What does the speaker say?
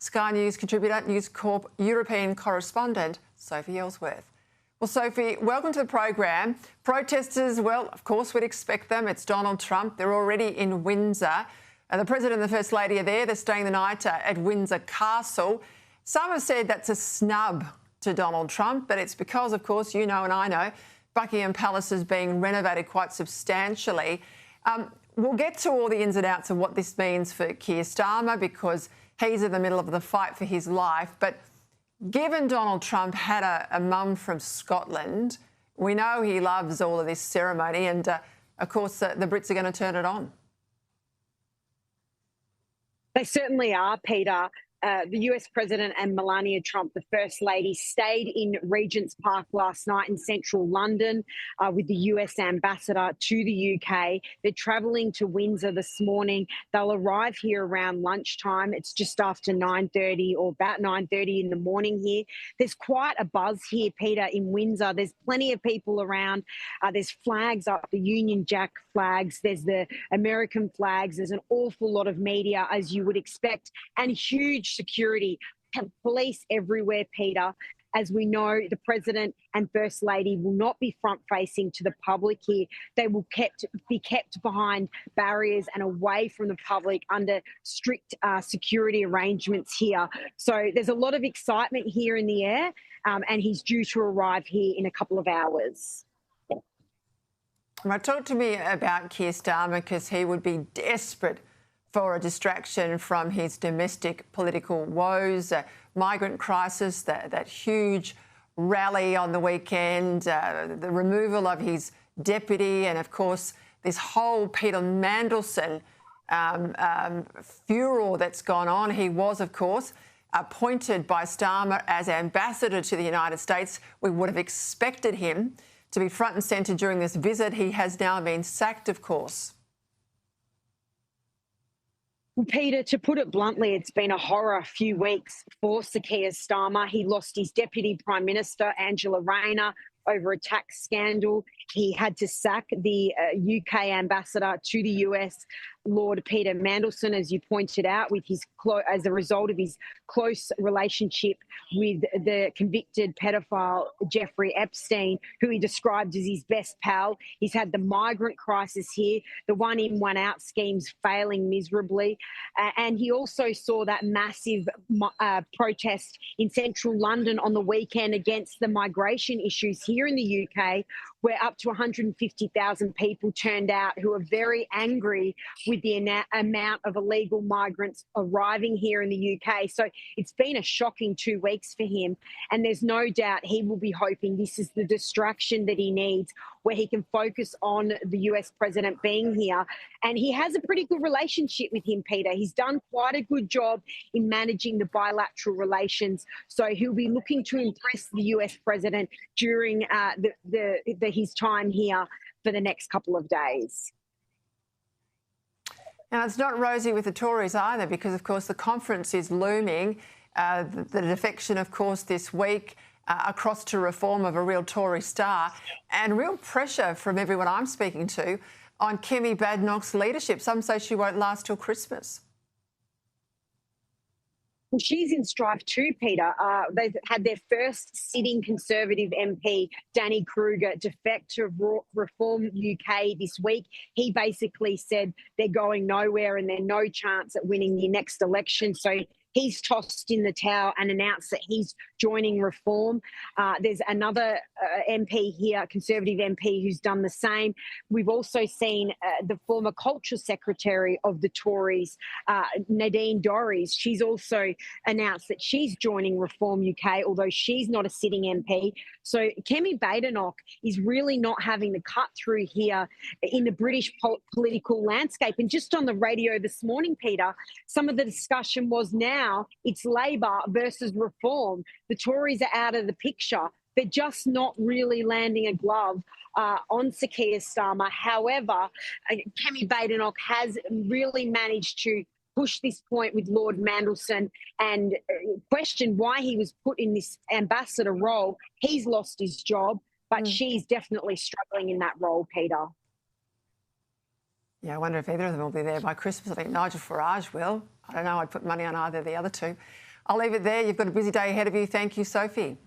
Sky News contributor, News Corp European correspondent, Sophie Elsworth. Well, Sophie, welcome to the program. Protesters, well, of course we'd expect them. It's Donald Trump. They're already in Windsor. The President and the First Lady are there. They're staying the night at Windsor Castle. Some have said that's a snub to Donald Trump, but it's because, of course, you know and I know, Buckingham Palace is being renovated quite substantially. We'll get to all the ins and outs of what this means for Keir Starmer because he's in the middle of the fight for his life. But given Donald Trump had a mum from Scotland, we know he loves all of this ceremony and, of course, the Brits are going to turn it on. They certainly are, Peter. The US President and Melania Trump, the First Lady, stayed in Regent's Park last night in central London with the US Ambassador to the UK. They're travelling to Windsor this morning. They'll arrive here around lunchtime. It's just after 9:30 or about 9:30 in the morning here. There's quite a buzz here, Peter, in Windsor. There's plenty of people around. There's flags up, the Union Jack flags. There's the American flags. There's an awful lot of media, as you would expect, and huge security, police everywhere, Peter. As we know, the President and First Lady will not be front-facing to the public here. They will be kept behind barriers and away from the public under strict security arrangements here. So there's a lot of excitement here in the air, and he's due to arrive here in a couple of hours. Right, talk to me about Keir Starmer because he would be desperate for a distraction from his domestic political woes, migrant crisis, that huge rally on the weekend, the removal of his deputy, and, of course, this whole Peter Mandelson furor that's gone on. He was, of course, appointed by Starmer as ambassador to the United States. We would have expected him to be front and centre during this visit. He has now been sacked, of course. Well, Peter, to put it bluntly, it's been a horror few weeks for Sir Keir Starmer. He lost his Deputy Prime Minister, Angela Rayner, over a tax scandal. He had to sack the UK ambassador to the US, Lord Peter Mandelson, as you pointed out, with his as a result of his close relationship with the convicted paedophile Jeffrey Epstein, who he described as his best pal. He's had the migrant crisis here, the one-in, one-out schemes failing miserably. And he also saw that massive protest in central London on the weekend against the migration issues here in the UK, where up to 150,000 people turned out who are very angry with the amount of illegal migrants arriving here in the UK. So it's been a shocking 2 weeks for him. And there's no doubt he will be hoping this is the distraction that he needs, where he can focus on the US president being here. And he has a pretty good relationship with him, Peter. He's done quite a good job in managing the bilateral relations. So he'll be looking to impress the US president during his time here for the next couple of days. Now, it's not rosy with the Tories either because, of course, the conference is looming. The defection, of course, this week across to reform of a real Tory star and real pressure from everyone I'm speaking to on Kemi Badenoch's leadership. Some say she won't last till Christmas. Well, she's in strife too, Peter. They've had their first sitting Conservative MP, Danny Kruger, defect to Reform UK this week. He basically said they're going nowhere and there's no chance at winning the next election. So he's tossed in the towel and announced that he's joining Reform. There's another MP here, Conservative MP, who's done the same. We've also seen the former Culture Secretary of the Tories, Nadine Dorries. She's also announced that she's joining Reform UK, although she's not a sitting MP. So Kemi Badenoch is really not having the cut through here in the British political landscape. And just on the radio this morning, Peter, some of the discussion was now it's Labor versus Reform. The Tories are out of the picture. They're just not really landing a glove on Sir Keir Starmer. However, Kemi Badenoch has really managed to push this point with Lord Mandelson and question why he was put in this ambassador role. He's lost his job, but she's definitely struggling in that role, Peter. Yeah, I wonder if either of them will be there by Christmas. I think Nigel Farage will. I don't know. I'd put money on either of the other two. I'll leave it there. You've got a busy day ahead of you. Thank you, Sophie.